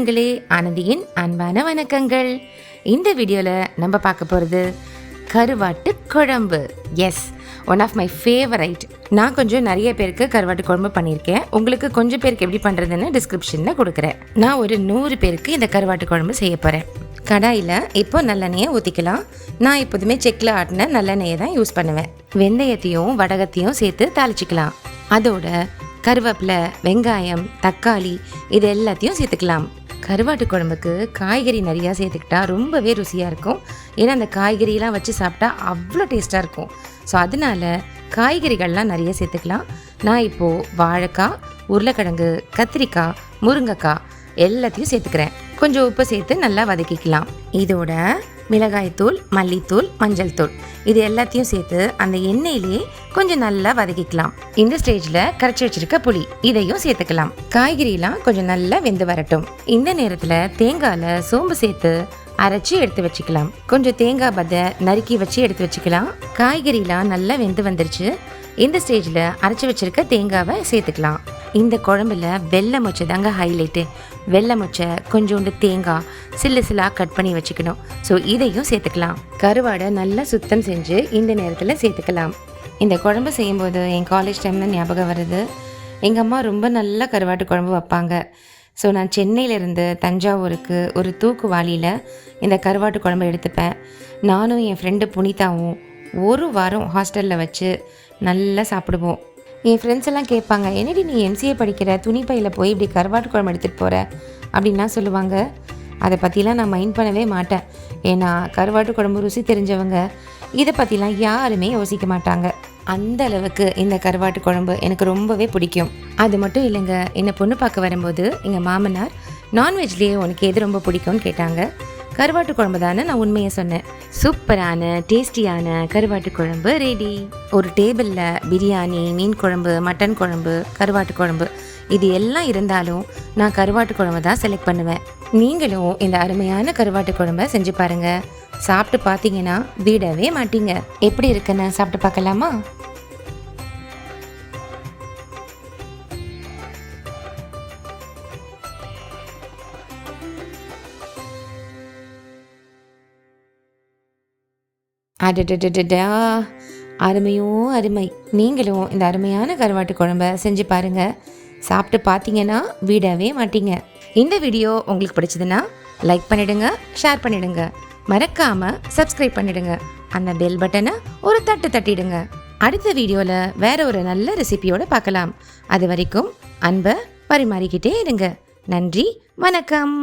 சொந்தங்களே, ஆனந்தியின் அன்பான வணக்கங்கள். இந்த வீடியோவில் நம்ம பார்க்க போகிறது கருவாட்டு குழம்பு. Yes, one of my favourite. நான் கொஞ்சம் நிறைய பேருக்கு கருவாட்டு குழம்பு பண்ணியிருக்கேன். உங்களுக்கு கொஞ்சம் பேருக்கு எப்படி பண்ணுறதுன்னு டிஸ்கிரிப்ஷனில் கொடுக்குறேன். நான் ஒரு 100 பேருக்கு இந்த கருவாட்டு குழம்பு செய்ய போகிறேன். கடாயில் இப்போ நல்லெண்ணெயை ஊற்றிக்கலாம். நான் எப்போதுமே செக்கில் ஆட்டின நல்லெண்ணெயை தான் யூஸ் பண்ணுவேன். வெந்தயத்தையும் வடகத்தையும் சேர்த்து தாளிச்சிக்கலாம். அதோட கருவேப்பிலை, வெங்காயம், தக்காளி இது எல்லாத்தையும் சேர்த்துக்கலாம். கருவாட்டு குழம்புக்கு காய்கறி நிறையா சேர்த்துக்கிட்டா ரொம்பவே ருசியாக இருக்கும். ஏன்னா அந்த காய்கறியெலாம் வச்சு சாப்பிட்டா அவ்வளோ டேஸ்ட்டாக இருக்கும். ஸோ அதனால காய்கறிகள்லாம் நிறைய சேர்த்துக்கலாம். நான் இப்போது வாழைக்காய், உருளைக்கிழங்கு, கத்திரிக்காய், முருங்கைக்காய் எல்லாத்தையும் சேர்த்துக்கிறேன். கொஞ்சம் உப்பு சேர்த்து நல்லா வதக்கிக்கலாம். இதோட மிளகாய்த்தூள், மல்லித்தூள், மஞ்சள் தூள் இது எல்லாத்தையும் சேர்த்து அந்த எண்ணெயிலேயே கொஞ்சம் நல்லா வதக்கிக்கலாம். இந்த ஸ்டேஜில் கரைச்சி வச்சிருக்க புளி இதையும் சேர்த்துக்கலாம். காய்கறிலாம் கொஞ்சம் நல்லா வெந்து வரட்டும். இந்த நேரத்தில் தேங்காயில் சோம்பு சேர்த்து அரைச்சி எடுத்து வச்சுக்கலாம். கொஞ்சம் தேங்காய் பதை நறுக்கி வச்சு எடுத்து வச்சுக்கலாம். காய்கறிலாம் நல்லா வெந்து வந்துருச்சு. இந்த ஸ்டேஜில் அரைச்சி வச்சிருக்க தேங்காவை சேர்த்துக்கலாம். இந்த குழம்புல வெள்ளை மொச்சை தாங்க ஹைலைட்டு. வெள்ளை மொச்சை, கொஞ்சோண்டு தேங்காய் சில்லாக கட் பண்ணி வச்சுக்கணும். ஸோ இதையும் சேர்த்துக்கலாம். கருவாடை நல்லா சுத்தம் செஞ்சு இந்த நேரத்தில் சேர்த்துக்கலாம். இந்த குழம்பு செய்யும்போது என் காலேஜ் டைமில் ஞாபகம் வருது. எங்கள் அம்மா ரொம்ப நல்ல கருவாட்டு குழம்பு வைப்பாங்க. ஸோ நான் சென்னையிலேருந்து தஞ்சாவூருக்கு ஒரு தூக்குவாளியில் இந்த கருவாட்டு குழம்பு எடுத்துப்பேன். நானும் என் ஃப்ரெண்டு புனிதாவும் ஒரு வாரம் ஹாஸ்டலில் வச்சு நல்லா சாப்பிடுவோம். என் ஃப்ரெண்ட்ஸ் எல்லாம் கேட்பாங்க, என்னடி நீ எம்சிஏ படிக்கிற, துணிப்பையில் போய் இப்படி கருவாட்டு குழம்பு எடுத்துகிட்டு போகிற அப்படின்லாம் சொல்லுவாங்க. அதை பற்றிலாம் நான் மைண்ட் பண்ணவே மாட்டேன். ஏன்னா கருவாட்டு குழம்பு ருசி தெரிஞ்சவங்க இதை பற்றிலாம் யாருமே யோசிக்க மாட்டாங்க. அந்த அளவுக்கு இந்த கருவாட்டு குழம்பு எனக்கு ரொம்பவே பிடிக்கும். அது மட்டும் இல்லைங்க, என்னை பொண்ணு பார்க்க வரும்போது எங்கள் மாமனார் நான்வெஜ்லேயே உனக்கு எது ரொம்ப பிடிக்கும்னு கேட்டாங்க. கருவாட்டு குழம்பு தானே நான் உண்மையை சொன்னேன். சூப்பரான டேஸ்டியான கருவாட்டு குழம்பு ரெடி. ஒரு டேபிளில் பிரியாணி, மீன் குழம்பு, மட்டன் குழம்பு, கருவாட்டு குழம்பு இது எல்லாம் இருந்தாலும் நான் கருவாட்டு குழம்பு தான் செலக்ட் பண்ணுவேன். நீங்களும் இந்த அருமையான கருவாட்டு குழம்பை செஞ்சு பாருங்க. சாப்பிட்டு பார்த்தீங்கன்னா விடவே மாட்டீங்க. எப்படி இருக்குன்னு சாப்பிட்டு பார்க்கலாமா? அடடடடா, அருமையோ அருமை. நீங்களும் இந்த அருமையான கருவாட்டு குழம்பை செஞ்சு பாருங்க. சாப்பிட்டு பார்த்தீங்கன்னா விடவே மாட்டீங்க. இந்த வீடியோ உங்களுக்கு பிடிச்சதுன்னா லைக் பண்ணிடுங்க, ஷேர் பண்ணிடுங்க, மறக்காம சப்ஸ்கிரைப் பண்ணிடுங்க. அந்த பெல் பட்டனை ஒரு தட்டு தட்டிடுங்க. அடுத்த வீடியோவில் வேற ஒரு நல்ல ரெசிபியோட பார்க்கலாம். அது வரைக்கும் அன்பை பரிமாறிக்கிட்டே இருங்க. நன்றி, வணக்கம்.